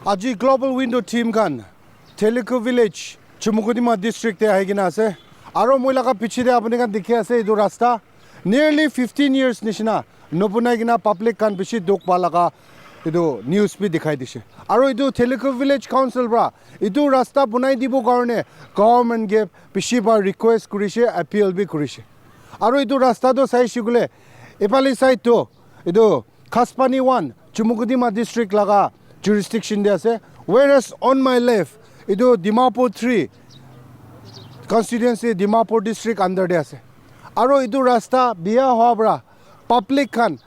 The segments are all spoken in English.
Aji global window team kan Thilixu village Chumou district te aigina ase aro moi laga pichide apuni kan dikhi ase edu rasta nearly 15 years nishina nobunai gina public kan bishi duk palaga edu news bi dikhai dise aro edu Thilixu village council bra edu rasta bunai dibo karone government ge bishi ba request kurise appeal bi kurise aro edu rasta do sai shigule epali side to edu Khaspani 1 Chumou district laga jurisdiction de ase whereas on my left idu Dimapur 3 constituency Dimapur district under de ase aro idu rasta biya hobra public khan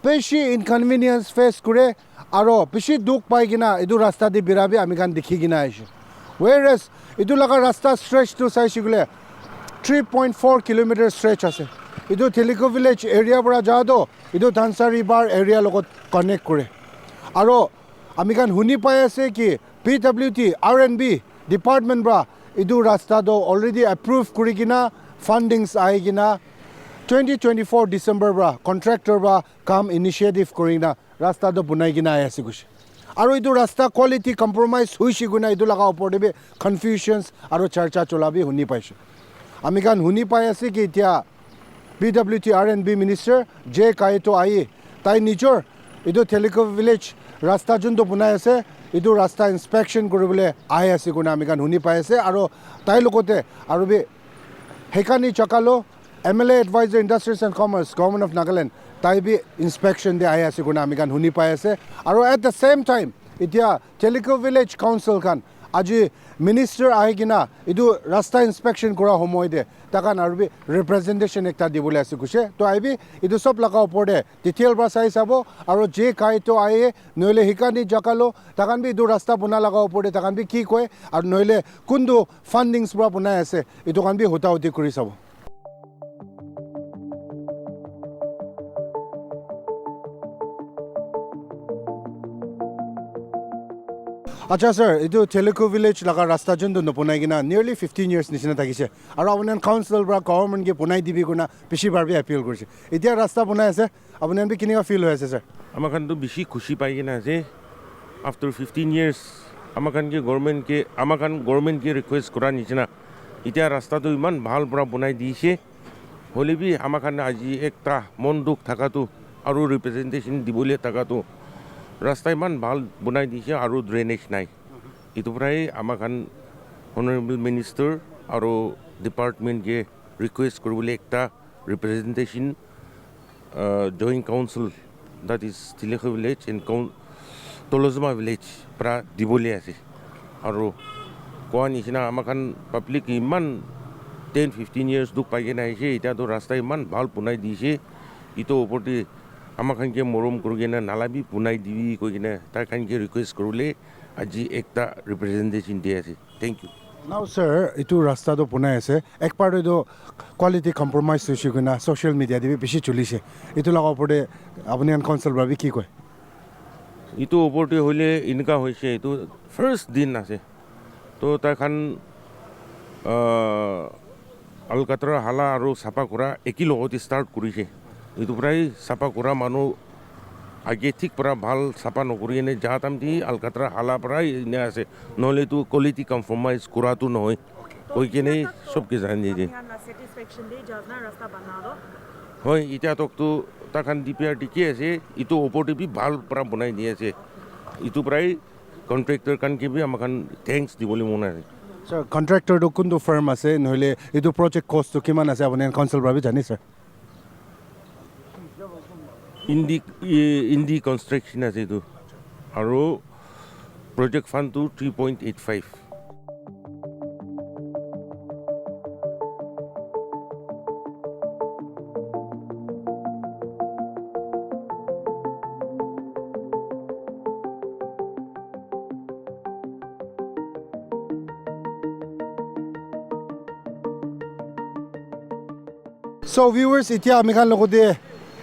beshi inconvenience face kure aro beshi duk pai gina idu rasta de birabi ami kan dikhi gina aise whereas idu laga rasta stretch to sai shigule 3.4 kilometer stretch ase idu Thilixu village area bra jado idu Dhansari bar area logot connect kure aro আমি kan huni pai ase ki PWT R&B department bra idu rasta do already approved kurigina fundings aigina 2024 December bra contractor bra kam initiative kurina rasta do bunai gina ase gush aro idu rasta quality compromise huishi guna idu laga upor de confusions aro charcha cholabi huni paise ami kan huni pai ase ki tia PWT R&B minister J Kaito ai tai nijor idu Thilixu village rasta junto bunai ase idu rasta inspection koribole ahi ase guna ami kan huni pai ase aro tai lokote aro be hekani chakalo MLA advisor industries and commerce government of Nagaland tai bi inspection de ahi ase guna ami kan huni pai ase aro at the same time itia Thilixu village council kan aji minister ahigina idu rasta inspection kora homoy de takan arbi representation ekta dibole ase kushe to aibi idu sob laga upor de detail ba sai sabo aro je Kaito aye noile hikani jakalo takan bi idu rasta buna laga upor de takan bi ki koy ar noile kundu fundings bra buna ase idu kan bi hota hoti kuri sabo Acha sir, idu Thilixu village laga rasta jundu no punai gina nearly 15 years nishina thakise aro apunan council bra government ge punai dibi guna bishi bar bi appeal kurse itia rasta punai ase apunan bi kiniga feel hoise sir amakan to bishi khushi pai gina ase after 15 years amakan government ke request kora nichina itia rasta to iman bhal pura bunai diise hole bi amakan aji ekta mon duk thakatu aro representation dibole thakatu রাস্তা ইমান ভাল বনাই দিছে আৰু drainage নাই ইটো প্ৰায় আমাখান honourable minister আৰু ডিপাৰ্টমেণ্টকে request কৰিবলৈ একটা representation joint council that is Thilixu village and তলজমা ভিলেজ পৰা দিবলৈ আছে আৰু কোৱা নিচিনা আমাখান পাব্লিক ইমান 10-15 years দুখ পাই কিনে আহিছে এতিয়াতো ৰাস্তা ইমান ভাল বনাই দিছে ইটো ওপৰতে আমাখান ke morom kurugena nalabi punai divi koigena tar kan ke request korule aji ekta representation de ase thank you now sir itu rasta do punai ase ek part do quality compromise issue guna social media dibi bishi chulise itu laga opor de apni an council bra bi ki koy itu opor de hole inka hoise itu first din ase to tar khan alkatra hala aru sapa kora ekilo hoti start kurise itu প্ৰায় চাপা কৰা মানুহ আগে ঠিক পৰা ভাল চাপা নকৰি এনে যাতাম দি আলকাতৰা হালা প্ৰায় এনে আছে নহ'লে তো কোৱালিটি কম্প্ৰমাইজ কৰাটো নহয় কৈ কিনে চবকে জানি দিয়ে হয় এতিয়া তোকতো তাখান ডিপিআৰ ঠিকে আছে ইটো ওপৰতে বি ভাল পৰা বনাই দি আছে ইটো প্ৰায় কণ্ট্ৰেক্টৰ কানকে বি আমাখান থেংকছ দিবলৈ মন আছে ছাৰ কণ্ট্ৰেক্টৰটো কোনটো ফাৰ্ম আছে নহ'লে এইটো প্ৰজেক্ট কষ্টটো কিমান আছে আপুনি কাউন্সিল ভাবি জানি sir Indi construction as itu aro project fund to 3.85 so viewers itia amikan logode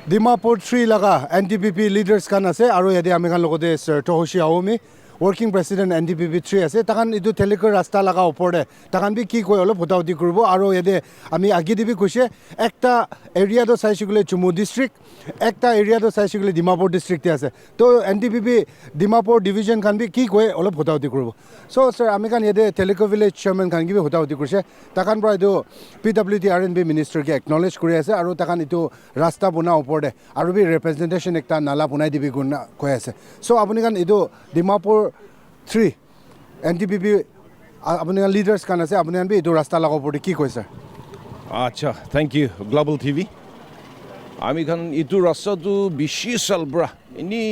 Dimapur 3 laga NDPP leaders kan ase aro yade amikan logote Sir Tohoshi Aomi working president NDPP 3 আছে তাকান ইটো Thilixu রাস্তা লাগা উপরে তাকান B কি কই অলপ ভোটাউটি করব আর এদে আমি আগে দিবি কইছে একটা এরিয়া তো চাইছিগুলে Chumou ডিস্ট্রিক্ট একটা এরিয়া তো চাইছিগুলে ডিমাপুর ডিস্ট্রিক্টে আছে তো NDPP ডিমাপুর ডিভিজন খান বি কি কই অলপ ভোটাউটি করব সো স্যার আমি কান এদে Thilixu ভিলেজ চেয়ারম্যান খান গিবি ভোটাউটি করছে তাকান পৰা ইটো PWD R&B মিনিস্টার কে একনলেজ কৰি আছে আৰু তাকান ইটো রাস্তা বনা উপরে আৰু বি ৰিপ্ৰেজেন্টেশন একটা নালা বনাই দিবি গুণ কৈ আছে সো আপুনি কান ইটো ডিমাপুর 3 NDPP আপনি লিডার্স কান আছে আপনি আনবি ইটো রাস্তা লাগাব পড়ে কি কইছে আচ্ছা থ্যাংক ইউ গ্লোবাল টিভি আমি খান ইটো রাস্তাটো বেশি সালব্রা ইনি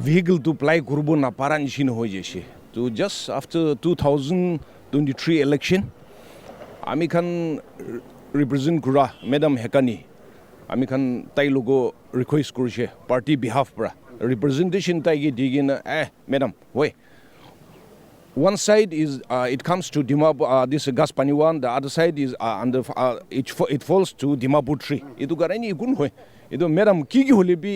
ভেহিকল টু প্লাই করব না পারা নিচিন হয়ে যাইছে তো জাস্ট আফটার 2023 ইলেকশন আমি খান রিপ্রেজেন্ট করা ম্যাডাম হেকানি আমি খান তাই লোগো রিকোয়েস্ট করেছে পার্টি বিহাফ পৰা representation taigi digin madam wait one side is it comes to this gas paniwan the other side is under it falls to Dimapur 3 itu garani gun hoy itu madam ki hole bi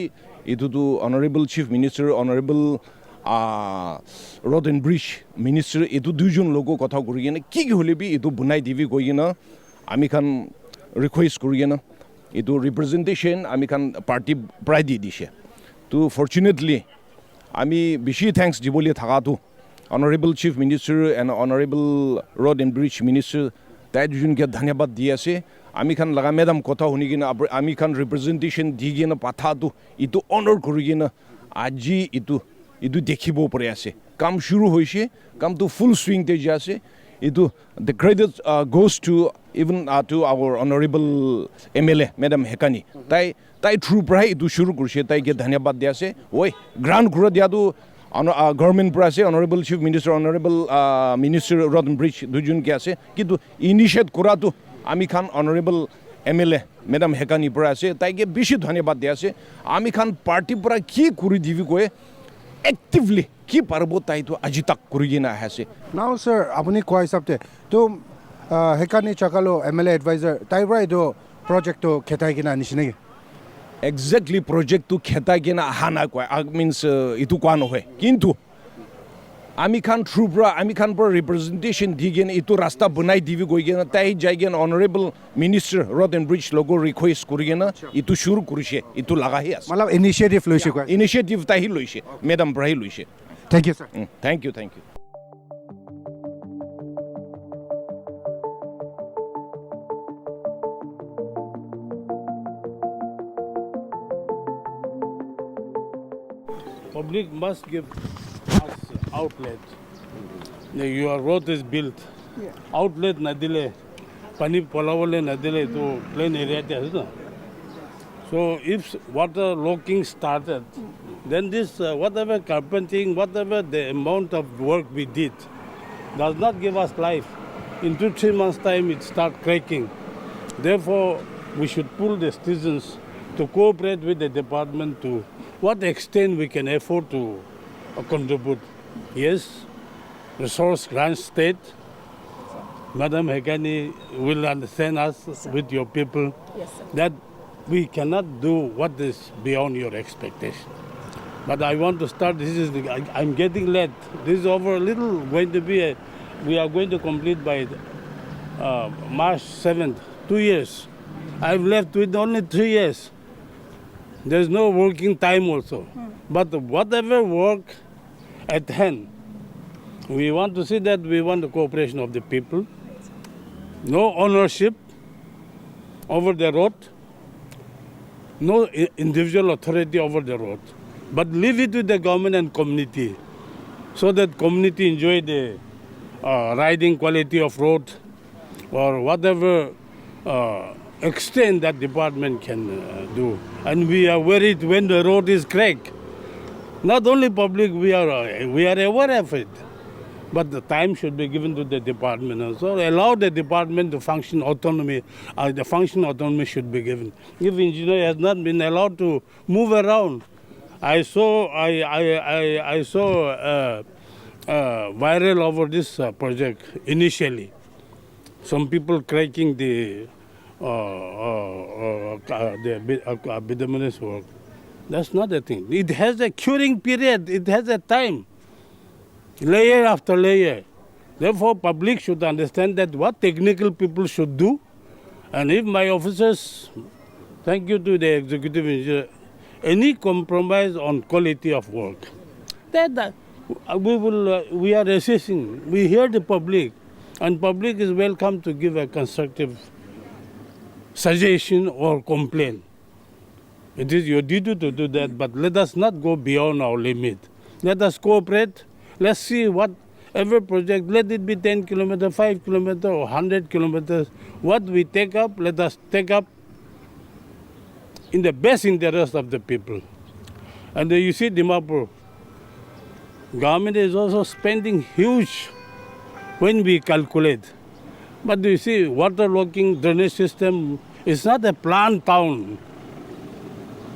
itu to honorable chief minister honorable road and bridge minister itu dujon logo kotha korigena ki hole bi itu bunai divi goigena ami khan request korigena itu representation ami khan party pride di dishe তো fortunately আমি বেশি thanks দিবলে থাকাটো honourable chief minister and honourable road and bridge minister তাই দুজনকে ধন্যবাদ দি আছে আমি খান লাগা ম্যাডাম কথা শুনি কিনা আমি খান রিপ্রেজেন্টেশন দি কিনা পাঠাটো ইটো অনার করি কিনা আজি ইটো দেখিব পরে আছে কাম শুরু হয়েছে কামটো ফুল সুইংতে যে আছে ইটো the credit goes to even to our honourable MLA madam Hekani তাই থ্রু প্রায় ইটো শুরু করছে তাইকে ধন্যবাদ দিয়া আছে ওই গ্রান্ট ঘুরে দিয়াটো গভর্নমেন্ট পৰা আছে honourable chief minister honourable minister road and bridge দুজনকে আছে কিন্তু ইনিশিয়েট করাটো আমি খান অনারেবল MLA ম্যাডাম হেকানি পৰা আছে তাইকে বেশি ধন্যবাদ দিয়া আছে আমি খান পার্টি পৰা কি কৰি দিবি কয়ে actively কি পারবো তাই তো আজি তাক কৰি কিনা আছে নাও স্যার আপনি কোৱা হিচাপতে তো হেকানি চাকালো MLA এডভাইজার তাই পৰা ইটো প্রজেক্ট খেতাই কিনা আনিছে নেকি এক্স্যাক্টলি প্রজেক্টটো খেতাই কিনা আহা না কয় মিন্স ইটো কোৱা নহয় কিন্তু আমি খান থ্রু পৰা আমি খান পৰা রিপ্রেজেন্টেশন দি কিনে ইটো রাস্তা বনাই দিবি গই কিনা তাই যাই কিনে honourable minister road and bridge লগো রিকোয়েস্ট কৰি কিনা ইটো শুরু কৰিছে ইটো লাগাহি আছে মানে ইনিশিয়েটিভ লৈছে কয় ইনিশিয়েটিভ তাই লৈছে ম্যাডাম প্ৰাহি লৈছে thank you sir thank you Public must give us outlet. Your road is built. Outlet na dile, pani polawale na dile to plain area te na. So if water locking started, then this whatever carpenting, whatever the amount of work we did, does not give us life. In 2-3 months' time, it start cracking. Therefore, we should pull the citizens to cooperate with the department to what extent we can afford to contribute. Yes, resource grant state. Madam Hekani will understand us with your people that we cannot do what is beyond your expectation. But I want to start, I'm getting late. This is over a little, we are going to complete by March 7th, 2 years. I've left with only 3 years. There's no working time also. But whatever work at hand, we want to see that we want the cooperation of the people. No ownership over the road. No individual authority over the road. But leave it to the government and community so that community enjoy the riding quality of road or whatever extent that department can do. And we are worried when the road is cracked. Not only public, we are aware of it. But the time should be given to the department. So allow the department to function autonomy. The function autonomy should be given. If engineer has not been allowed to move around, I saw viral over this project initially. Some people cracking the bituminous work. That's not the thing. It has a curing period. It has a time, layer after layer. Therefore, public should understand that what technical people should do. And if my officers, thank you to the executive engineer, any compromise on quality of work, that we are resisting. We hear the public, and public is welcome to give a constructive suggestion or complaint. It is your duty to do that, but let us not go beyond our limit. Let us cooperate. Let's see whatever project, let it be 10 kilometers, 5 kilometers, or 100 kilometers. What we take up, let us take up in the best interest of the people. And you see Dimapur, government is also spending huge when we calculate. But you see, waterlogging drainage system is not a planned town.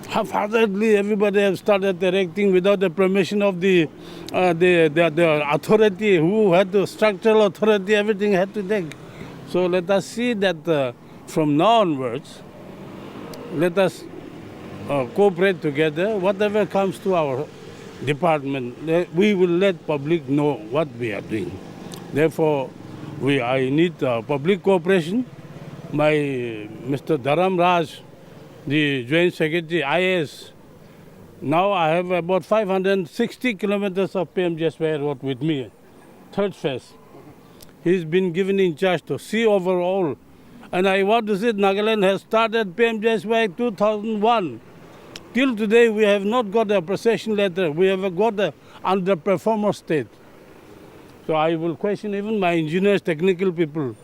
Haphazardly, everybody has started erecting without the permission of the authority who had the structural authority. Everything had to take. So let us see that from now onwards, let us cooperate together. Whatever comes to our department, we will let public know what we are doing. Therefore, I need public cooperation. My Mr. Dharam Raj, the Joint Secretary, IS. Now I have about 560 kilometers of PMGSY road with me, third phase. He's been given in charge to see overall. And I want to say Nagaland has started PMGSY 2001. Till today, we have not got the appreciation letter. We have got the underperformer state. So I will question even my engineers, technical people,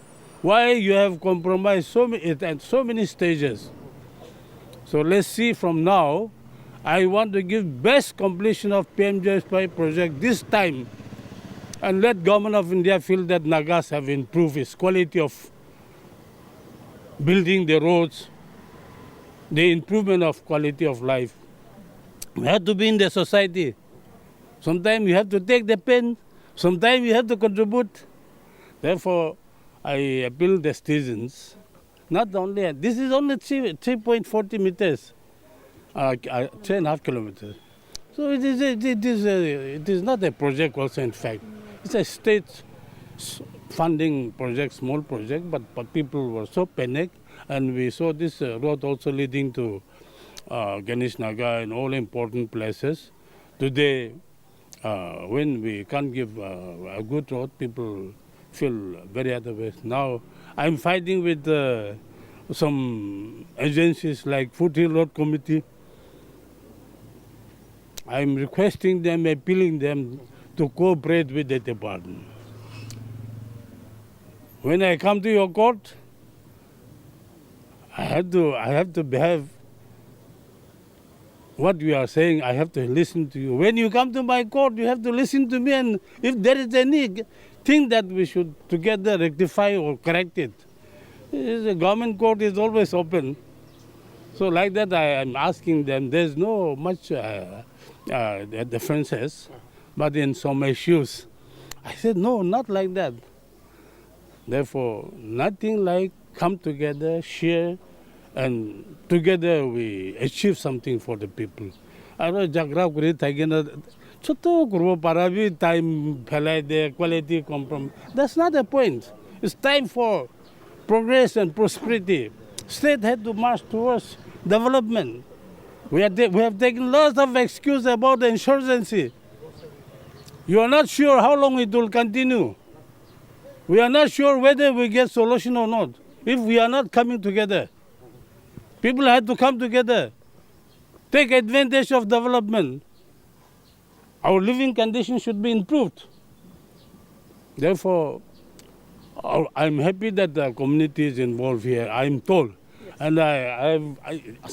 why you have compromised at so many stages. So let's see from now, I want to give best completion of PMGSY project this time and let Government of India feel that Nagas have improved its quality of building the roads, the improvement of quality of life. We have to be in the society. Sometimes you have to take the pen, sometimes you have to contribute. Therefore, I appeal the citizens. Not only, this is only 3.40 meters, 3.5 kilometers. So it is not a project also, in fact. It's a state funding project, small project, but people were so panicked. And we saw this road also leading to Ganesh Naga and all important places. Today, when we can't give a good road, people feel very otherwise. Now, I'm fighting with some agencies like Foothill Road Committee. I'm requesting them, appealing them to cooperate with the department. When I come to your court, I have to behave what you are saying. I have to listen to you. When you come to my court, you have to listen to me. And if there is any thing that we should together rectify or correct it, the government court is always open. So like that, I am asking them. There's no much differences, but in some issues, I said no, not like that. Therefore, nothing like come together, share, and together we achieve something for the people. I know Jagrab kuri thagina choto kurbo parabi time phelai de quality compromise. That's not the point. It's time for progress and prosperity. State had to march towards development. We have taken lots of excuses about the insurgency. You are not sure how long it will continue. We are not sure whether we get solution or not. If we are not coming together, people have to come together, take advantage of development. Our living conditions should be improved. Therefore, I'm happy that the community is involved here, I'm told. Yes. And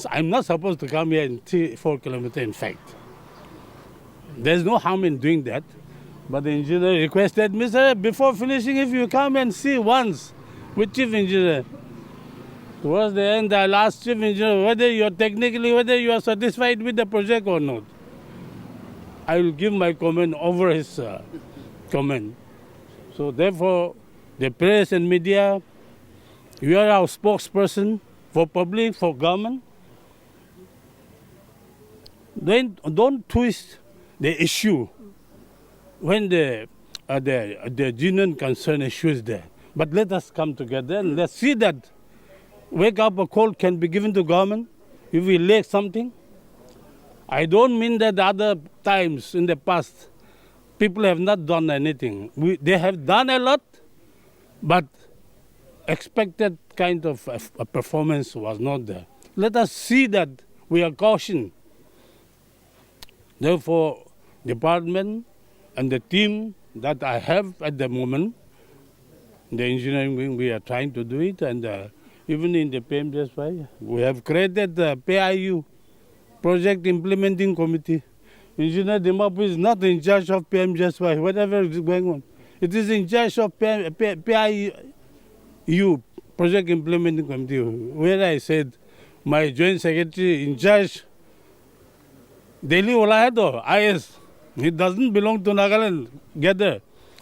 I'm not supposed to come here in 3-4 kilometers, in fact. There's no harm in doing that. But the engineer requested me, sir, before finishing, if you come and see once with chief engineer. Towards the end, I'll ask chief engineer whether you are satisfied with the project or not. I will give my comment over his comment. So therefore, the press and media, you are our spokesperson for public, for government. then don't twist the issue when the genuine concern issue is there. But let us come together and let's see that wake up a call can be given to government if we lack something. I don't mean that other times in the past people have not done anything. They have done a lot, but expected kind of a performance was not there. Let us see that we are cautioned. Therefore, department and the team that I have at the moment, the engineering wing, we are trying to do it, and even in the PMJSY, we have created the PIU, Project Implementing Committee. Engineer Dimapur is not in charge of PMJSY, whatever is going on. It is in charge of PIU, Project Implementing Committee, where I said my joint secretary in charge, Delhi Ola hai to, IS. He doesn't belong to Nagaland gather.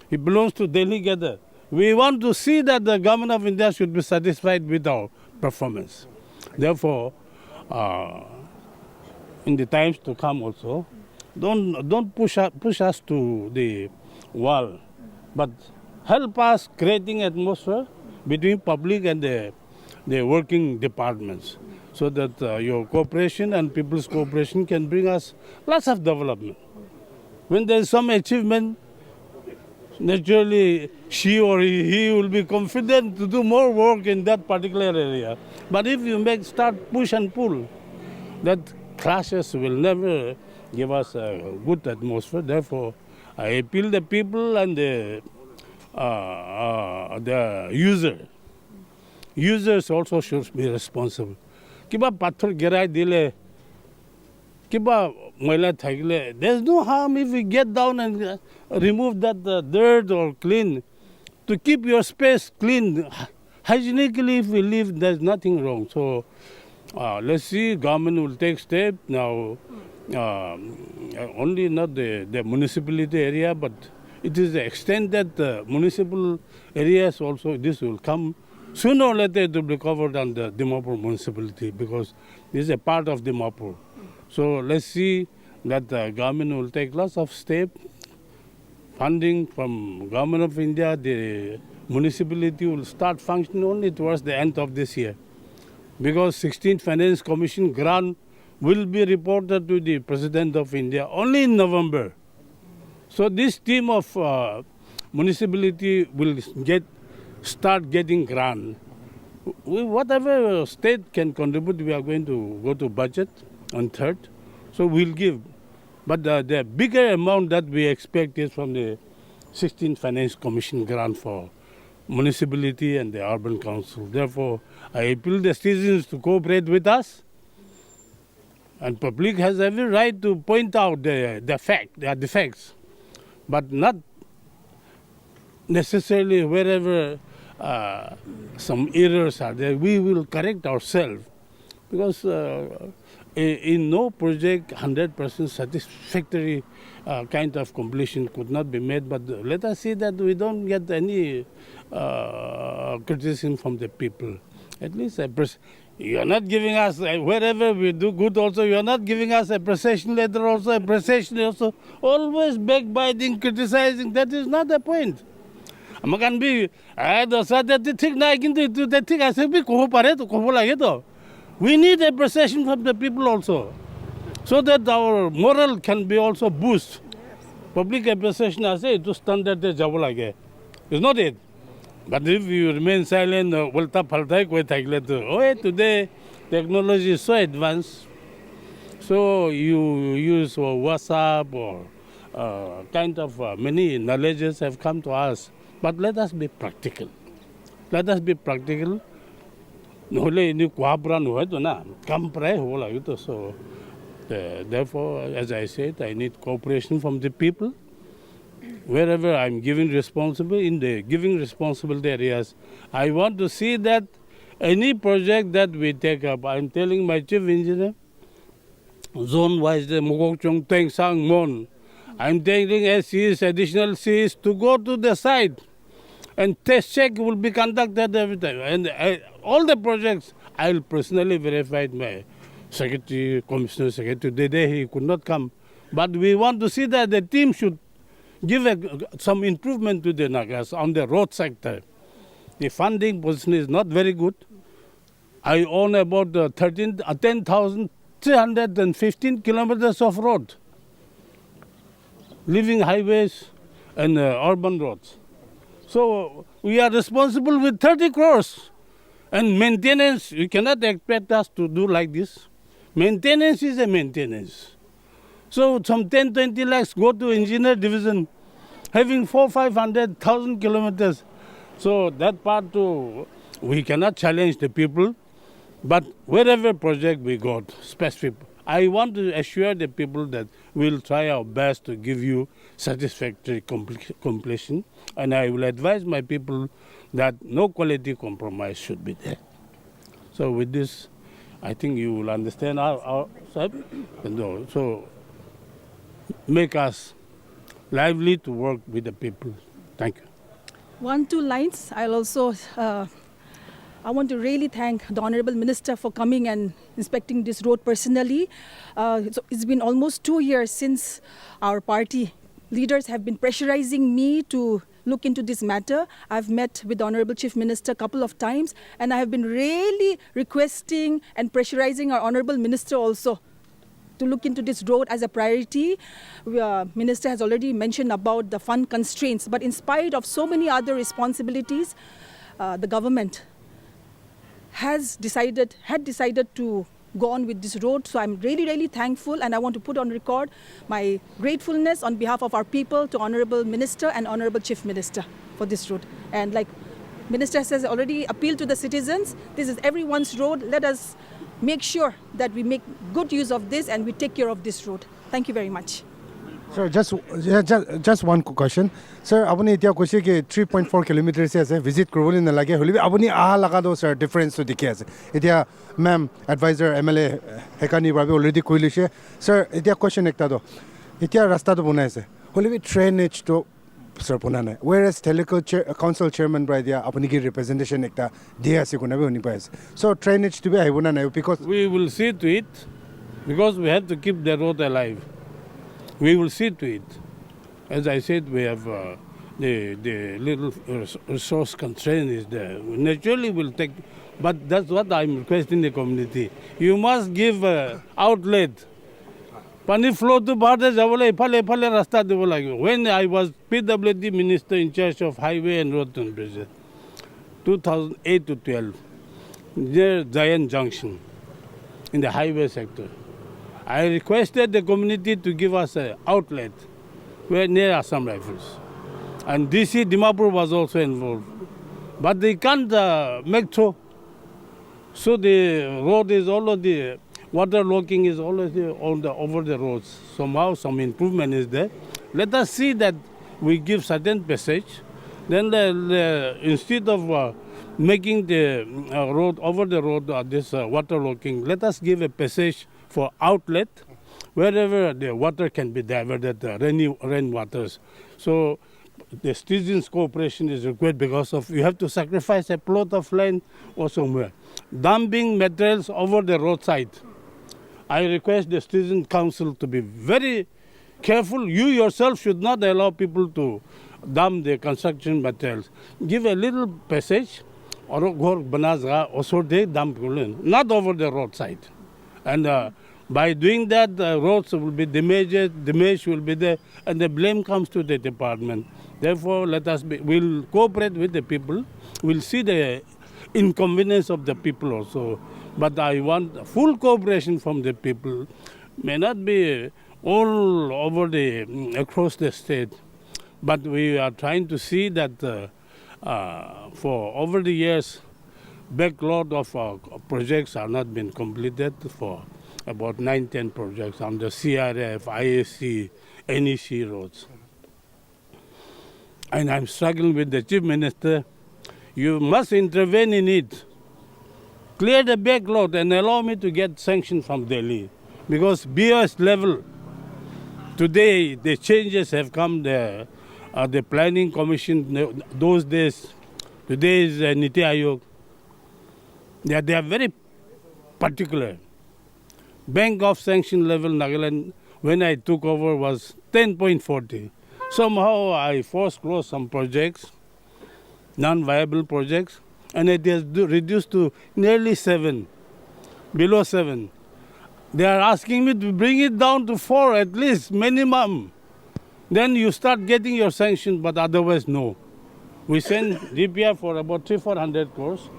He belongs to Delhi gather. We want to see that the government of India should be satisfied with our performance. Therefore, in the times to come also, don't push us to the wall, but help us creating atmosphere between public and the working departments, so that your cooperation and people's cooperation can bring us lots of development. When there is some achievement, naturally she or he will be confident to do more work in that particular area. But if you start push and pull, that clashes will never give us a good atmosphere. Therefore, I appeal the people and the users also should be responsible. Kiba pathar girai dile, kiba moila thagile. There's no harm if we get down and remove that dirt or clean. To keep your space clean, hygienically if we live, there's nothing wrong. So let's see, government will take step now. Only not the municipality area, but it is the extent that municipal areas also, this will come. Sooner or later it will be covered under Dimapur municipality, because this is a part of Dimapur. So let's see that the government will take lots of steps. Funding from Government of India, the municipality will start functioning only towards the end of this year, because 16th Finance Commission grant will be reported to the President of India only in November. So this team of municipality will start getting grant. Whatever state can contribute, we are going to go to budget on 3rd. So we'll give. But the bigger amount that we expect is from the 16th Finance Commission grant for municipality and the urban council. Therefore, I appeal the citizens to cooperate with us. And public has every right to point out the defects, but not necessarily wherever some errors are there, we will correct ourselves. Because in no project 100% satisfactory kind of completion could not be made, but let us see that we don't get any criticism from the people. At least you are not giving us, wherever we do good also, you are not giving us appreciation letter also, appreciation also. Always backbiting, criticizing, that is not the point. Amakan be, we need appreciation from the people also, so that our moral can be also boosted. Public appreciation, I say, to standard is not it. But if you remain silent, today technology is so advanced, so you use WhatsApp or kind of many knowledges have come to us. But let us be practical. Let us be practical. So therefore, as I said, I need cooperation from the people. Wherever I'm giving responsibility, in the giving responsibility areas, I want to see that any project that we take up, I'm telling my chief engineer, zone-wise, the Mokok Chung Teng Sang Mon, I'm telling SCs, additional Cs, to go to the site, and test check will be conducted every time. And all the projects, I'll personally verify my secretary, commissioner secretary. Today he could not come. But we want to see that the team should give some improvement to the Nagas on the road sector. The funding position is not very good. I own about 10,315 kilometers of road, living highways and urban roads. So we are responsible with 30 crores. And maintenance, you cannot expect us to do like this. Maintenance is a maintenance. So some 10, 20 lakhs go to engineer division, having 500,000 kilometers. So that part too, we cannot challenge the people. But wherever project we got, specific, I want to assure the people that we'll try our best to give you satisfactory completion. And I will advise my people that no quality compromise should be there. So with this, I think you will understand our side. So make us lively to work with the people. Thank you. 1-2 lines. I'll also, I want to really thank the Honorable Minister for coming and inspecting this road personally. It's been almost 2 years since our party leaders have been pressurizing me to look into this matter. I've met with the Honorable Chief Minister a couple of times, and I have been really requesting and pressurizing our Honorable Minister also to look into this road as a priority. Minister has already mentioned about the fund constraints, but in spite of so many other responsibilities, the government had decided to go on with this road. So I'm really, really thankful, and I want to put on record my gratefulness on behalf of our people to Honorable Minister and Honorable Chief Minister for this road. And like Minister has already appealed to the citizens, this is everyone's road. Let us make sure that we make good use of this and we take care of this road. Thank you very much. Sir, just one question. Sir, apuni etia koise ki 3.4 kilometers se ase visit koribole nalage holibi apuni aha laga do sir difference to dikhi ase. Etia ma'am advisor MLA Hekani babi already koilise. Sir, etia question ekta do. Etia rasta to bonai ase. Holibi drainage to sir bona nai. Whereas Thilixu council chairman bra dia apuni ki representation ekta dia ase kona be honi pai ase. So drainage to be haibona nai because we will see to it because we have to keep the road alive. We will see to it. As I said, we have the little resource constraint is there. Naturally, we'll take, but that's what I'm requesting the community. You must give outlet. Pani flow to Bharat Javale, Pale Rasta Devolagi. When I was PWD minister in charge of highway and road and bridges, 2008 to 12, near Giant Junction, in the highway sector. I requested the community to give us an outlet where near Assam Rifles. And DC Dimapur was also involved. But they can't make through. So the road is already, water locking is already over the roads. Somehow some improvement is there. Let us see that we give certain passage. Then instead of making the road over the road, this water locking, let us give a passage for outlet wherever the water can be diverted, rain waters. So the citizens' cooperation is required because of you have to sacrifice a plot of land or somewhere. Dumping materials over the roadside. I request the citizen council to be very careful. You yourself should not allow people to dump the construction materials. Give a little passage or also they dump not over the roadside. And by doing that, the roads will be damage will be there, and the blame comes to the department. Therefore, we'll cooperate with the people. We'll see the inconvenience of the people also. But I want full cooperation from the people. May not be all over across the state, but we are trying to see that for over the years, backlog of projects are not been completed for about 9-10 projects on the CRF, IAC, NEC roads. And I'm struggling with the Chief Minister. You must intervene in it. Clear the backlog and allow me to get sanction from Delhi. Because BOS level, today the changes have come there. The Planning Commission, those days, today is Niti Ayog. They are very particular. bank of sanction level Nagaland when I took over was 10.40. Somehow I forced close some projects, non-viable projects, and it has reduced to nearly 7, below 7. They are asking me to bring it down to 4 at least, minimum. Then you start getting your sanction, but otherwise no. We send DPR for about 300-400 crores.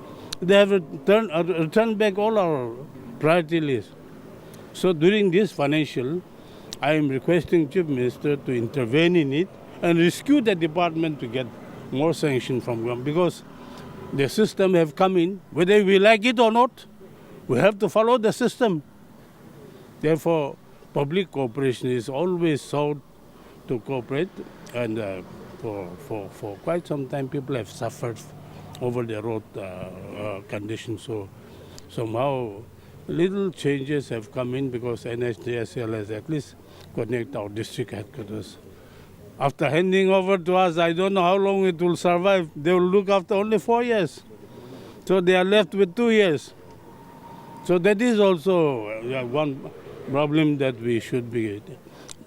They have returned back all our priority list. So during this financial, I am requesting Chief Minister to intervene in it and rescue the department to get more sanction from government, because the system have come in, whether we like it or not, we have to follow the system. Therefore, public cooperation is always sought to cooperate, and for quite some time people have suffered over the road conditions. So somehow little changes have come in because NHDSL has at least connect our district headquarters. After handing over to us, I don't know how long it will survive. They will look after only 4 years. So they are left with 2 years. So that is also one problem that we should be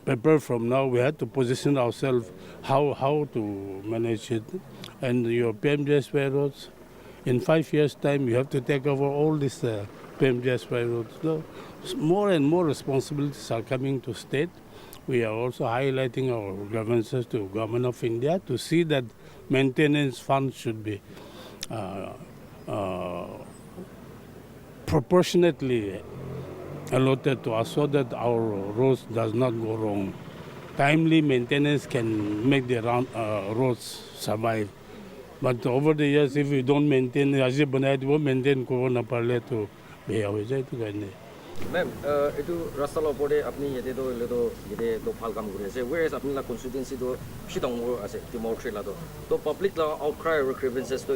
prepared from now. We have to position ourselves how to manage it. And your PMJSY roads, in 5 years' time, you have to take over all these PMJSY roads. So more and more responsibilities are coming to state. We are also highlighting our grievances to Government of India to see that maintenance funds should be proportionately allotted to us so that our roads does not go wrong. Timely maintenance can make the roads survive. But over the years, if we don't maintain, as you maintain corona parle to be away to gain. Ma'am, itu rasta lopode apni yete do phal kam gure ase, whereas apni la constituency do shitong ase Timor Tree la do. To public la outcry or grievances to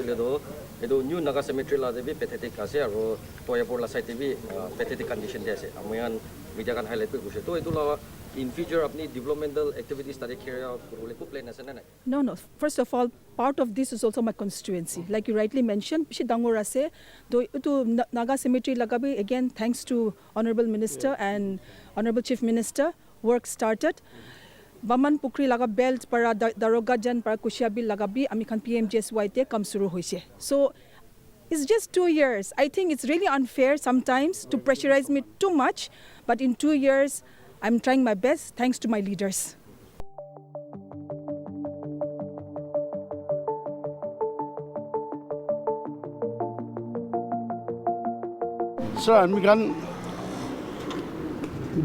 edo new Naga cemetery la debi pathetic ase aro Toyapur la site bi pathetic condition de ase. Amoyan media kan highlight pe guse. To edu la in future apni developmental activities tare carry out kurule ku plan ase na. No. First of all, part of this is also my constituency. Like you rightly mentioned, Pishi Dangor ase, to Naga cemetery lagabi, again, thanks to Honorable Minister and Honorable Chief Minister, work started. Baman Pukri laga belt para Daroga Jan para Kushiabil lagabi, amikhan PMJSY te kam suru hoise. So it's just 2 years. I think it's really unfair sometimes to pressurize me too much, but in 2 years, I'm trying my best thanks to my leaders. Sir, আমি kan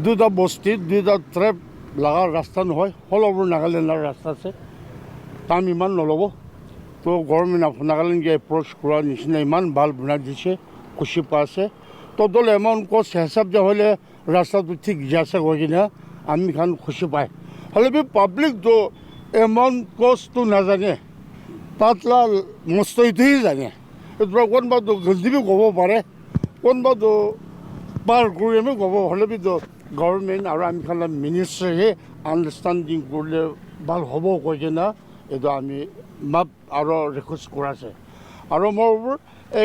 দুটা বস্তি দুটা ট্ৰেপ লগা ৰাস্তা নহয়, all over নাগালেণ্ডৰ ৰাস্তা আছে, দাম ইমান নল'ব। তো গভৰ্ণমেণ্ট অফ নাগালেণ্ডকে এপ্ৰ'চ কৰাৰ নিচিনা ইমান ভাল বনাই দিছে, খুচি পাইছে। তো দল এমাউণ্ট কষ্ট হিচাপ যে হ'লে ৰাস্তাটো ঠিক যাছে গৈ কিনে আমি খান খুচি পায়। হ'লে বি পাব্লিকটো এমাউণ্ট কষ্টটো নাজানে, তাতলা মস্তইটোহে জানে। এইটো কোনোবাটো গল্টিবি ক'ব পাৰে, কোনোবাটো পাৰ কৰি আমি ক'ব। হ'লে বি গভৰ্ণমেণ্ট আৰু আমি খান মিনিষ্টাৰে আণ্ডাৰষ্টেণ্ডিং কৰিলে ভাল হ'ব কৈ কিনে এইটো আমি মাপ আৰু ৰিকুৱেষ্ট কৰাছে। আৰু মোৰ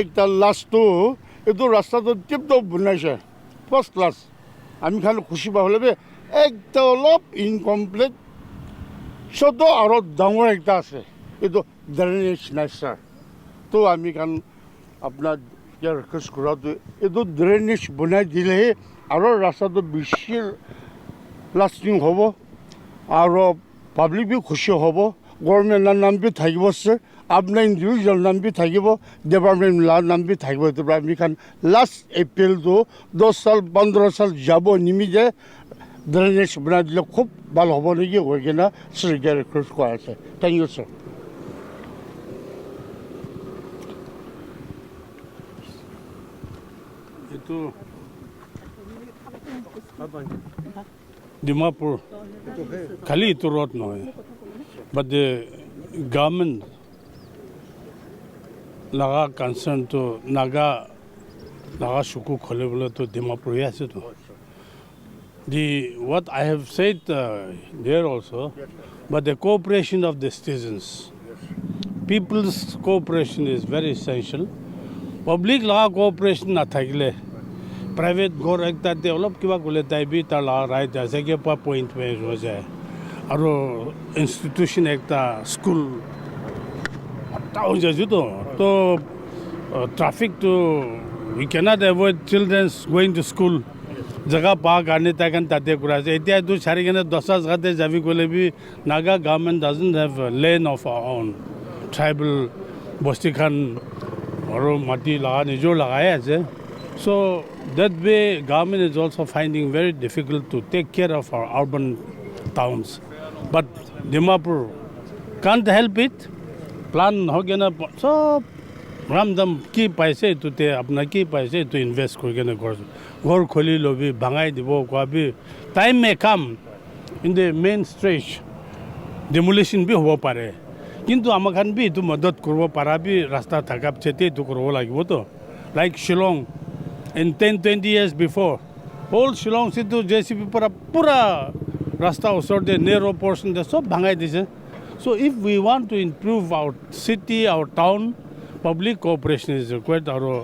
একটা লাষ্টটো এইটো ৰাস্তাটো টিপটপ বনাইছে, ফাৰ্ষ্ট ক্লাছ। আমি খালি খুচি পাই হ'লে একটা অলপ ইনকমপ্লিট চৈধ্য আৰু ডাঙৰ একটা আছে, এইটো ড্ৰেইনেজ নাই ছাৰ। তো আমি খান আপোনাৰ ৰিকুৱেষ্ট কৰাটো এইটো ড্ৰেইনেজ বনাই দিলেহে আৰু ৰাস্তাটো বেছি লাষ্টিং হ'ব আৰু পাব্লিক বি খুচি হ'ব, গভৰ্ণমেণ্টৰ নাম বি থাকিব ছাৰ, আপোনাৰ ইণ্ডিভিজুৱেল নাম বি থাকিব, ডিপাৰ্টমেণ্টৰ নাম বি থাকিব। এইটো আমি খান লাষ্ট এপ্ৰিলটো 10 সাল 15 সাল যাব নিমিজে ড্ৰেইনেজ বনাই দিলে খুব ভাল হ'ব নেকি হৈ কিনে শ্ৰীকে ৰিকুৱেষ্ট কৰা আছে। Thank you sir. এইটো ডিমাপুৰ খালি এইটো ৰোড নহয়, but the government laga concern to naga shuku khole to Dimapur yes to what I have said there also, but the cooperation of the citizens, people's cooperation is very essential. Public law cooperation na thakile private ঘৰ একটাতে অলপ কিবা ক'লে তাই B তাৰ right আছে কি পৰা পইণ্ট ৱেজ হৈ যায় আৰু ইনষ্টিটিউশ্যন একটা স্কুল হৈ যাইছোতো তো ট্ৰাফিকটো we can't avoid children's going to school জেগা পোৱাৰ কাৰণে তাই কাৰণে তাতে কৰা আছে এতিয়া এইটো চাৰি কিনে 10 জেগাতে যাবি গ'লে বি Naga government doesn't have land of our on tribal বস্তিখান আৰু মাটি লগা নিজৰ লগাই আছে চ' that way government is also finding very difficult to take care of our urban towns but Dimapur can't help it plan ho gena sob ramdam ki paise to te apna ki paise to invest kori gena ghor kholi lobi bhangai dibo kwabi time may come in the main stretch demolition bi hobo pare kintu amakhan bi tu madad korbo para bi rasta thakap chete tu korbo lagibo to like Shillong in 10-20 years before whole Shillong to JCB pura rasta osor de narrow portion de sob bhangai dise so if we want to improve our city our town public cooperation is required aro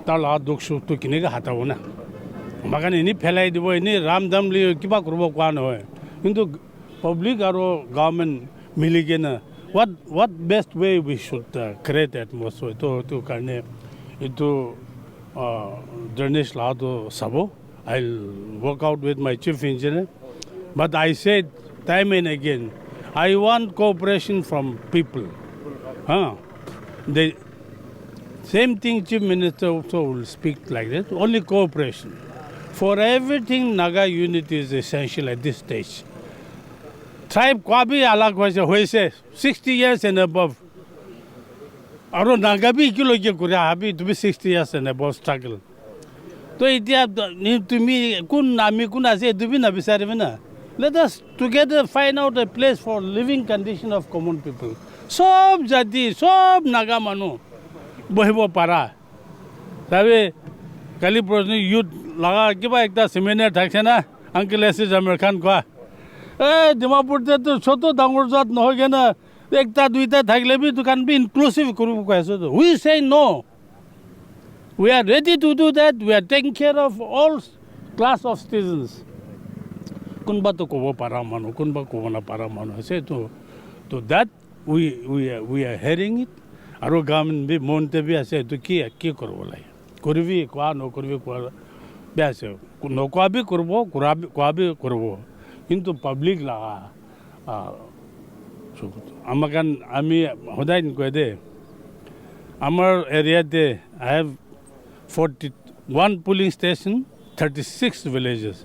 tala dokshu to kinega hatawo na magan ini phelai dibo ini ramdam li kiba korbo kwa noy kintu public aro government miligena what best way we should create atmosphere to karne itu drainage law to sabo I'll work out with my chief engineer but I said time and again I want cooperation from people the same thing chief minister also will speak like that only cooperation for everything Naga unity is essential at this stage tribe kwabi alag hoise 60 years and above aro nagabi kiloge kure habi to be 60 years and above struggle to itia tumi kun ami kun ase dubi na bisaribe na let us together find out a place for living condition of common people sob jati sob naga manu bohibo para tabe kali project youth laga kiba ekta seminar thakse na uncle ase Jamir Khan kwa Dimapur te to choto dangor jat nohoy gena ekta duita thakle bi to can be inclusive kuru kaise to we say no we are ready to do that we are taking care of all class of citizens kunba to kobo para manu kunba kobo na para manu say to that we are hearing it aro government bi monte bi ase to ki korbo lai korbi kwa no korbi kwa bi ase no kwa bi korbo kwa bi korbo কিন্তু public লাগা আমাকান আমি সদায় কয় দে আমার এরিয়াতে I have 41 pulling station 36 villages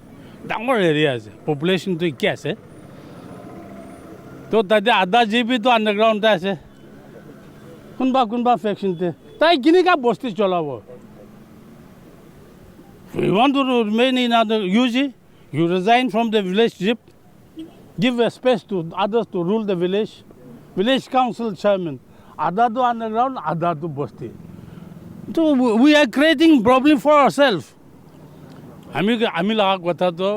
ডাঙৰ area আছে পপুলেশ্যনটো কি আছে তো তাতে আধা জিবি তো আণ্ডাৰগ্ৰাউণ্ডতে আছে কোনোবা ফেকশ্যনতে তাই কেনেকুৱা বস্তি চলাব we want to remain in other UG you resign from the village jeep give a space to others to rule the village council chairman adha to underground adha to basti so we are creating problem for ourselves ami laga kotha to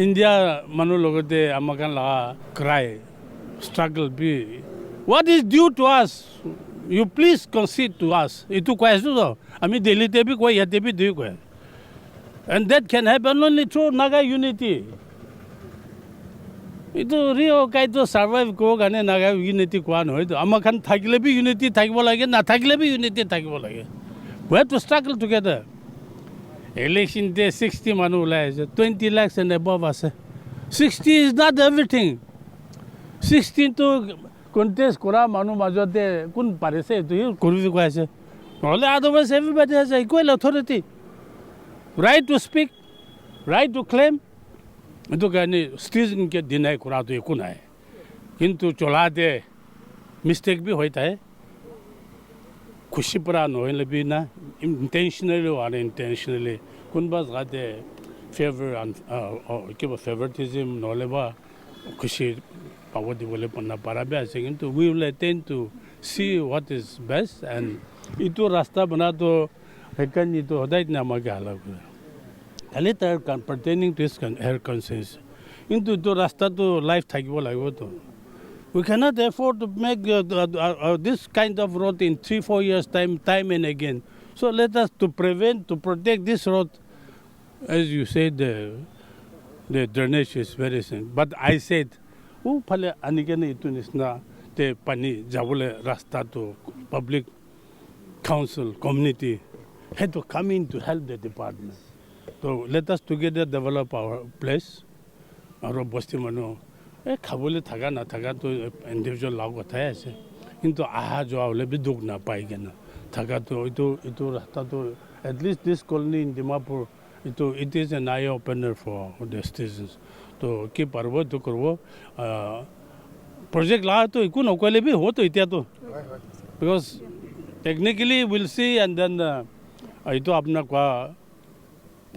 India manu logote amakan laga cry struggle be what is due to us you please concede to us itu question to ami Delhi te bhi koi yate bhi deu koi and that can happen only through Naga unity itu Rio Kaito survive ko gane Naga unity kwa no to amakan thakile bi unity thakibo lage na thakile bi unity thakibo lage we have to struggle together election day 60 manu ulai 20 lakhs and above ase 60 is not everything 16 to contest kora manu majote kun parese to kurbi ko ase nole otherwise everybody has equal authority right to speak right to claim itu kani citizen ke deny kora to ekun hai kintu chola de mistake bhi hoita hai khushi para no hele bi na intentionally or unintentionally kunba gade favor and kiba favoritism no leba khushi pawodi bole panna para be ase kintu we will attend to see what is best and itu rasta bana to hekani to hodai na magala later pertaining to his her conscience into to rasta to life thakibo lagibo to we cannot afford to make this kind of road in 3-4 years time and again So let us to prevent, to protect this road. As you said, the drainage is very simple. But I said, who pale anigene itunis na te pani jabule rasta to public council community had to come in to help the department. So let us together develop our place. Our bosti mano khabule thaga na thaga to individual law kotha ase. Into aha jo avle bhi duk na paigena. Thaga to itu rasta to at least this colony in Dimapur it is an eye opener for the citizens. To keep parvo to korvo project la to iku no kole bhi ho to itia to because technically we'll see and then ito apna kwa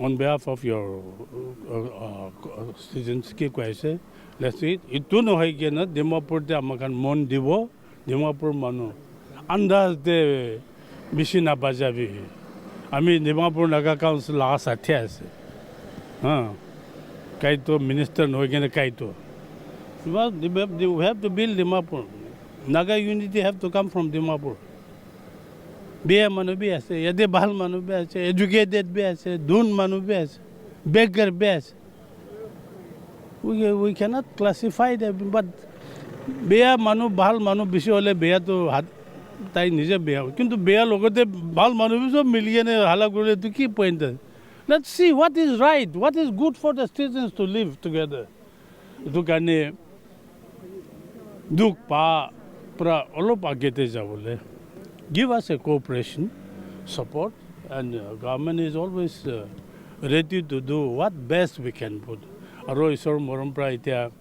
on behalf of your citizens ki kaise let's see itu no hai ke na Dimapur te amakan mon dibo Dimapur manu andaz de bishina bajabi ami Dimapur Naga Council la satya ase Kaito minister no again Kaito. Well, we have to build Dimapur. Naga unity have to come from Dimapur. Be manu be ase, yade bahal manu be ase, educated be ase, dun manu be ase, beggar be ase. We cannot classify them, but be manu bahal manu bishi hole be to hat tai nije be. Kintu be logote bahal manu bishi million hala gule to ki point. Let's see what is right, what is good for the citizens to live together. Itu kane duk pa pra olop agete javole. Give us a cooperation, support, and government is always ready to do what best we can put. Aro isor moram pra itia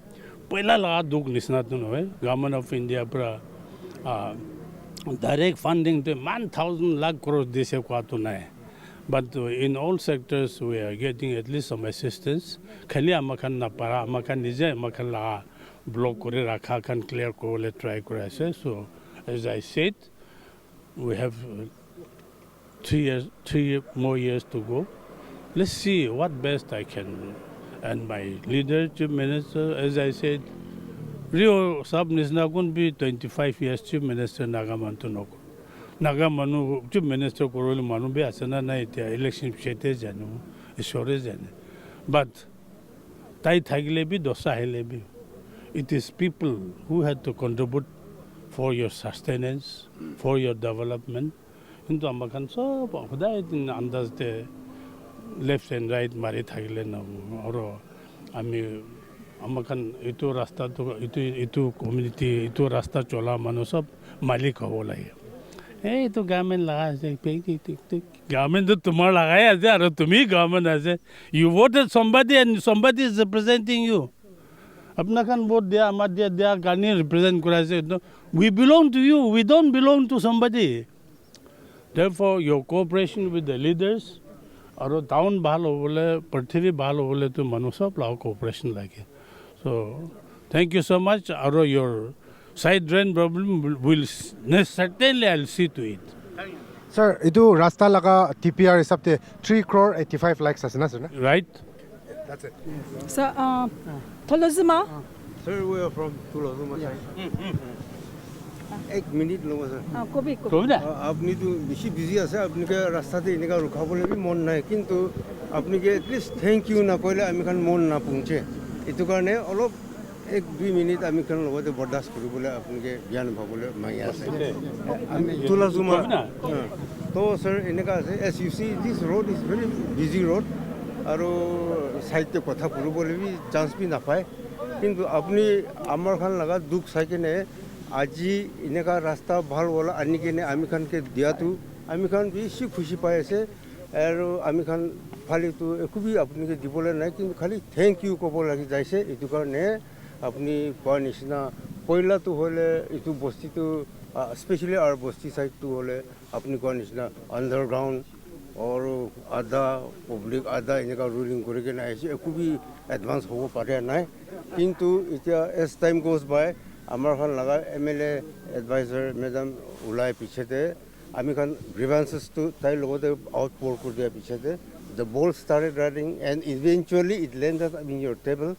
pela la duk nisna tu no government of India pra direct funding to 1,000 lakh crore dese kwa tu na. But in all sectors, we are getting at least some assistance. Khali amakan na para, amakan nije, amakan la block kore rakha kan clear kore try kore ase. So, as I said, we have 3 more years to go. Let's see what best I can. And my leader, Chief Minister, as I said, Rio Sab Nisnakun be 25 years Chief Minister Nagamantunoko. Naga manu Chief Minister Koroli manu be asana na itia election chete janu ishore jane. But tai thagile bi dosa hele bi. It is people who had to contribute for your sustenance, for your development. Into amakan so hudai andaz de left and right mari thagile na oro ami amakan itu rasta to itu community itu rasta chola manu sab malik hola hai. Hey, to government laga ase, government to tumar lagaya ase, aro tumi government ase. You voted somebody and somebody is representing you. Apna kan vote dia, amar dia kani represent kura ase. We belong to you. We don't belong to somebody. Therefore, your cooperation with the leaders, aro town bahal hobole, prithvi bahal hobole to manusab lao cooperation lage. So, thank you so much. Aro your side drain problem will certainly I'll see to it. Sir, itu rasta laga TPR is up to 3 crore 85 lakhs asna sir. Right? That's it. So, Tholozuma, Sir, we are from Thilixu side. 1 minute low sir. Kobe. आपनी तो बेसी busy আছে আপনি কে রাস্তাতে এনেকা রুখাবলে B মন নাই কিন্তু আপনি কে এটলিস্ট থ্যাংক ইউ না কইলে আমি খান মন না পৌঁছে এটো কারণে অলপ 1-2 মিনিট আমি খান লগতে বরদাস্ত কৰিবলৈ আপোনাকে জ্ঞান ভাবলে মাই আছে আমি Thilixu তো স্যার এনেকা আছে as you see this road is very busy road আৰু সাহিত্য কথা কৰিবলৈ বি চান্স বি নাপায় কিন্তু আপনি আমার খান লাগা দুখ চাইকেনে আজি এনেকা রাস্তা ভাল বলা আনি কেনে আমি খানকে দিয়াতো আমি খান বেশি খুশি পাই আছে আৰু আমি খান ফালিতো একোবি আপোনাকে দিবলৈ নাই কিন্তু খালি থ্যাংক ইউ ক'ব লাগি যাইছে এটো কাৰণে আপনি কোৱা নিচিনা পইলাটো হলে এটো বস্তিটো স্পেশালি আর বস্তি সাইডটো হলে আপনি কোৱা নিচিনা আন্ডারগ্রাউন্ড আৰু আধা পাব্লিক আধা এনেকা রুলিং কৰি কেনে আহিছে একোবি এডভান্স হ'ব পাৰে নাই কিন্তু এতিয়া এজ টাইম গোজ বাই আমার খান লাগা এমএলএ এডভাইজার ম্যাডাম উলাই পিছতে আমি খান গ্রিভেন্সেস টু তাই লগতে আউটপোর করে দিয়া পিছতে the ball started running and eventually it landed in your table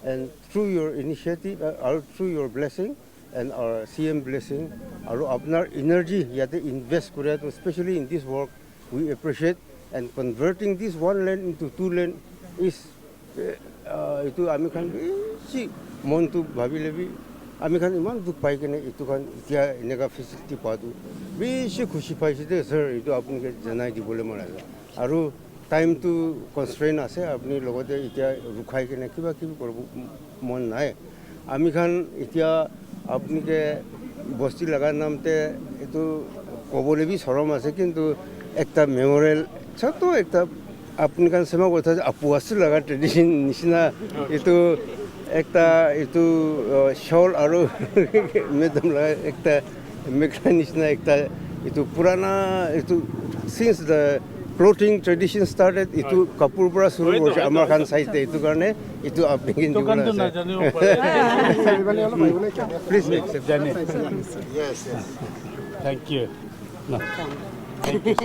and through your initiative or through your blessing and our CM blessing আৰু আপনার এনার্জি ইয়াতে ইনভেস্ট করে তো specially in this work we appreciate and converting this one lane into two lane is itu আমি খান বেছি মনটো ভাবিলে B আমি খান ইমান দুখ পাই কিনে এইটো খান এতিয়া এনেকুৱা ফেচিলিটি পোৱাটো বেছি খুচি পাইছোঁ দেই ছাৰ এইটো আপোনালোকে জনাই দিবলৈ মন আছে আৰু টাইমটো কনষ্ট্ৰেইন আছে আপুনি লগতে এতিয়া ৰখাই কিনে কিবা কিবি কৰিব মন নাই আমি খান এতিয়া আপোনালোকে বস্তি লগাৰ নামতে এইটো ক'বলৈ বি চৰম আছে কিন্তু একটা মেমৰিয়েল ছোট একটা আপনি খান সেমা কথা আপুয়াসু লাগা ট্রেডিশন নিচিনা এইটো একটা এইটো শল আৰু মেডাম লাগা একটা মেখলা নিচিনা একটা এইটো পুরানা এইটো since the clothing tradition started এইটো কাপোৰ পৰা শুরু কৰিছে আমাৰ খান চাইতে এইটো কাৰণে এইটো আপনি কিন্তু প্লিজ জানি yes থ্যাংক ইউ না thank you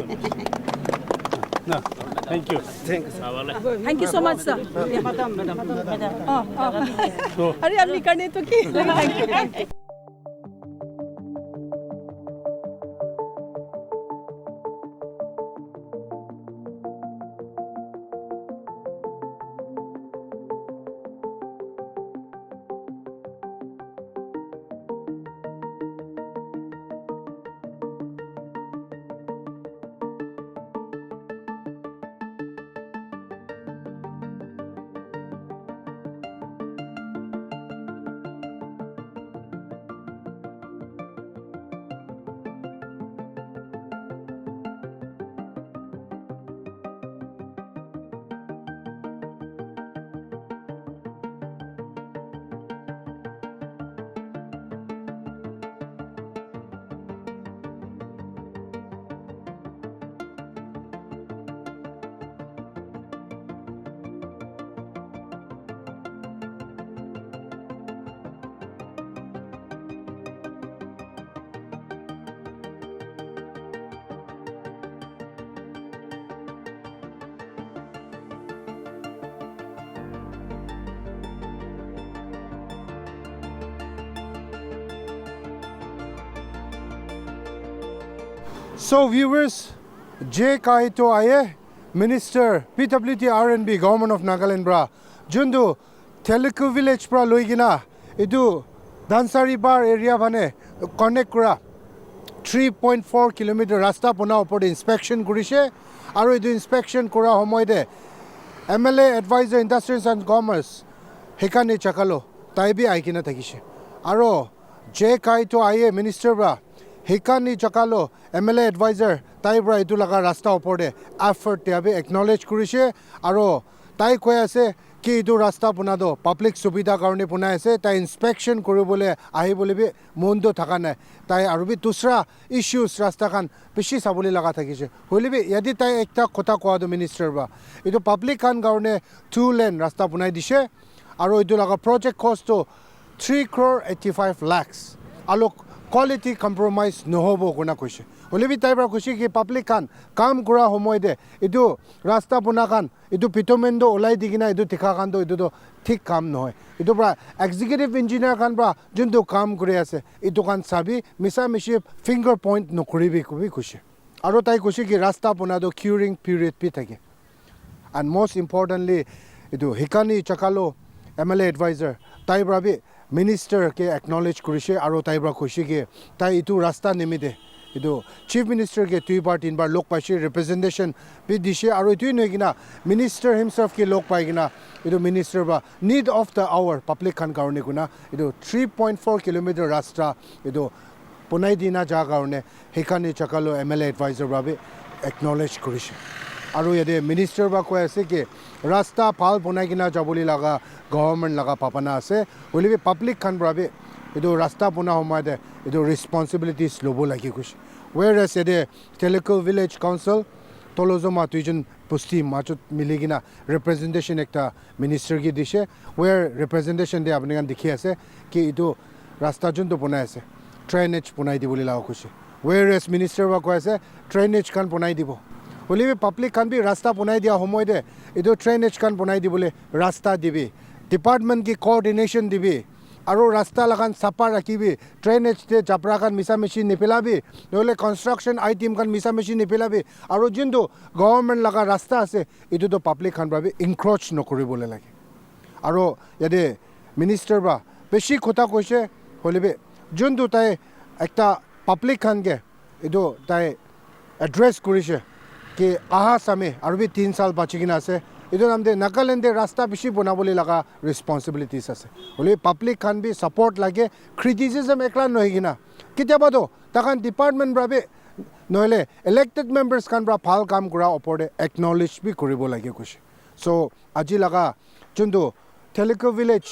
no thank you Thank you so much, sir. अरे अब निकलने तो की thank you. So viewers, J. Kaito Aye, Minister, PWT R&B, Government of Nagaland Bra, Jundu, Thilixu village Bra Luigina, Idu, Dansari Bar area Vane, Connect Kura, 3.4 kilometer Rasta Puna upon inspection Kurishe, Aru Idu inspection Kura Homoide, MLA Advisor Industries and Commerce, Hekane Chakalo, Taibi Aikina Takishe, Aro, J. Kaito Aye, Minister Bra, Hekani Chakalo, MLA Advisor, Taibra Itulaga Rasta Opode, effort Tiabe acknowledge Kurishe, Aro, Tai Koyase, Ki Idu Rasta Punado, Public Subida Karni Punase, Tai inspection Kuribole, Ahibolibi, Mundo Takane, Tai Arubi Tusra, issues Rastakan, Pishi Sabuli Lagatakishe, Hulibi, Yadi Tai Ekta Kota Kwado Minister Ba, Idu Public Kan Garne, 2 lane Rasta Punai Dishe, Aro Idulaga project cost to 3 crore 85 lakhs. Alok quality compromise nohobo kuna kushi. Olivi taibra kushi ki public kan kam kura homoide idu rasta punakan idu pitomendo olai digina idu tikakando idu do thik kam nohoy. Idu bra executive engineer kan bra jundu kam kure ase idu kan sabi misa mishi finger point nokuribi kubi kushi. Aro tai kushi ki rasta punado curing period pi thake. And most importantly idu hikani chakalo MLA advisor taibra bi Minister ke acknowledge kurishe aro taibra khushi ke tai itu rasta nimide idu Chief Minister ke 2 bar 3 bar lok pashi representation bi dishe aro itu negina Minister himself ke lok paigina idu Minister ba need of the hour public kan karone kuna idu 3.4 kilometer rasta idu punai dina ja karone hekane chakalo MLA advisor ba bi acknowledge kurishe aro yade Minister ba ko ase ke rasta phal bunai kina jaboli laga government laga papana ase holibi public khan brabe edo rasta buna homade edo responsibilities lobo lagi kush whereas ede Thilixu village council tolozoma tuijon pusti machut miligina representation ekta minister ki dishe where representation de apni kan dikhi ase ki edo rasta jun to bunai ase drainage bunai diboli laga kush whereas minister ba ko ase drainage kan bunai dibo Olive public can be rasta punai dia homoide idu drainage kan punai dibole rasta dibi department ki coordination dibi আৰু ৰাস্তা লাগান চাফা ৰাখিবি ড্ৰেইনেজতে জাবৰাখান মিছামিচি নিপেলাবি নহ'লে construction আইটেমখান মিছামিচি নিপেলাবি আৰু যোনটো government লগা ৰাস্তা আছে এইটোতো পাব্লিক খান ভাবি ইনক্ৰ'চ নকৰিবলৈ লাগে আৰু ইয়াতে মিনিষ্টাৰ বা বেছি কথা কৈছে হ'লে যোনটো তাই একটা পাব্লিক খানকে এইটো তাই এড্ৰেছ কৰিছে কি আহা চামে আৰু 3 সাল বাচি কিনে আছে এইটো নাম দে নাগালেণ্ডে ৰাস্তা বেছি বনাবলৈ লগা ৰেছপনচিবিলিটিছ আছে হ'লে পাব্লিক খান বি ছাপৰ্ট লাগে ক্ৰিটিচিজম একলা নহয় কিনা কেতিয়াবাতো তাখান ডিপাৰ্টমেণ্ট বাবে নহ'লে ইলেক্টেড মেম্বাৰ্ছ খান পৰা ভাল কাম কৰা ওপৰতে একনলেজ বি কৰিব লাগে কৈছে চ' আজি লগা যোনটো থেলিকু ভিলেজ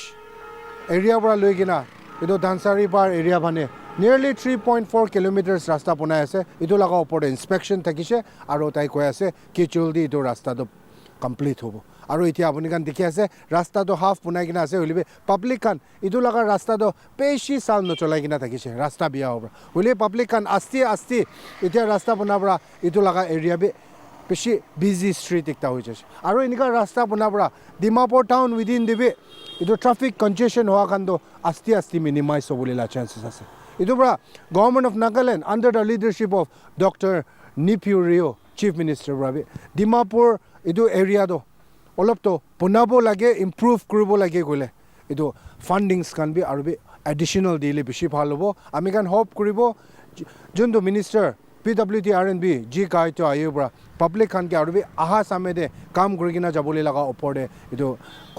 এৰিয়াৰ পৰা লৈ কিনা এইটো ডানচাৰী পাৰ এৰিয়া মানে নিয়াৰলি 3.4 কিলোমিটাৰ্ছ ৰাস্তা বনাই আছে এইটো লগা ওপৰতে ইনস্পেকশ্যন থাকিছে আৰু তাই কৈ আছে কি জলদি এইটো ৰাস্তাটো কমপ্লিট হ'ব আৰু এতিয়া আপুনি খান দেখি আছে ৰাস্তাটো হাফ বনাই কিনে আছে হ'লে পাব্লিক খান এইটো লগা ৰাস্তাটো বেছি চাল নচলাই কিনে থাকিছে ৰাস্তা বিয়া হ'ব হ'লে পাব্লিক খান আস্তে আস্তে এতিয়া ৰাস্তা বনাব এইটো লগা এৰিয়া বেছি বিজি ষ্ট্ৰীট একটা হৈ যাইছে আৰু এনেকুৱা ৰাস্তা বনাব ডিমাপুৰ টাউন উইদিন দিবি এইটো ট্ৰাফিক কনজেশ্যন হোৱা কাৰণটো আস্তে আস্তে মিনিমাইজ হ'বলৈ চান্সেছ আছে এইটোৰ পৰা government of Nagaland under the leadership of doctor nephew Rio' chief minister বাবে ডিমাপুৰ এইটো এৰিয়াটো অলপতো বনাব লাগে ইম্প্ৰুভ কৰিব লাগে গ'লে এইটো ফাণ্ডিংছ খান বি আৰু বি এডিশ্যনেল দিলে বেছি ভাল হ'ব আমি খান হোপ কৰিব যোনটো মিনিষ্টাৰ PWD R&B জি কাইটো আহিব পৰা পাব্লিক খানকে আৰু বি আহা চামেদে কাম কৰি কিনে যাবলৈ লগা ওপৰতে এইটো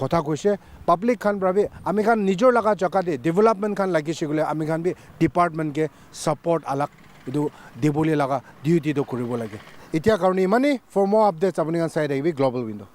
কথা কৈছে পাব্লিক খান ভাবি আমি খান নিজৰ লগা জেগাতে ডেভেলপমেণ্ট খান লাগিছে গ'লে আমি খান বি ডিপাৰ্টমেণ্টকে ছাপৰ্ট আলাক এইটো দিবলৈ লগা ডিউটিটো কৰিব লাগে এতিয়া কাৰণে ইমানেই ফৰ মোৰ আপডেটছ আপুনি চাই থাকিবি গ্ল'বেল উইণ্ডো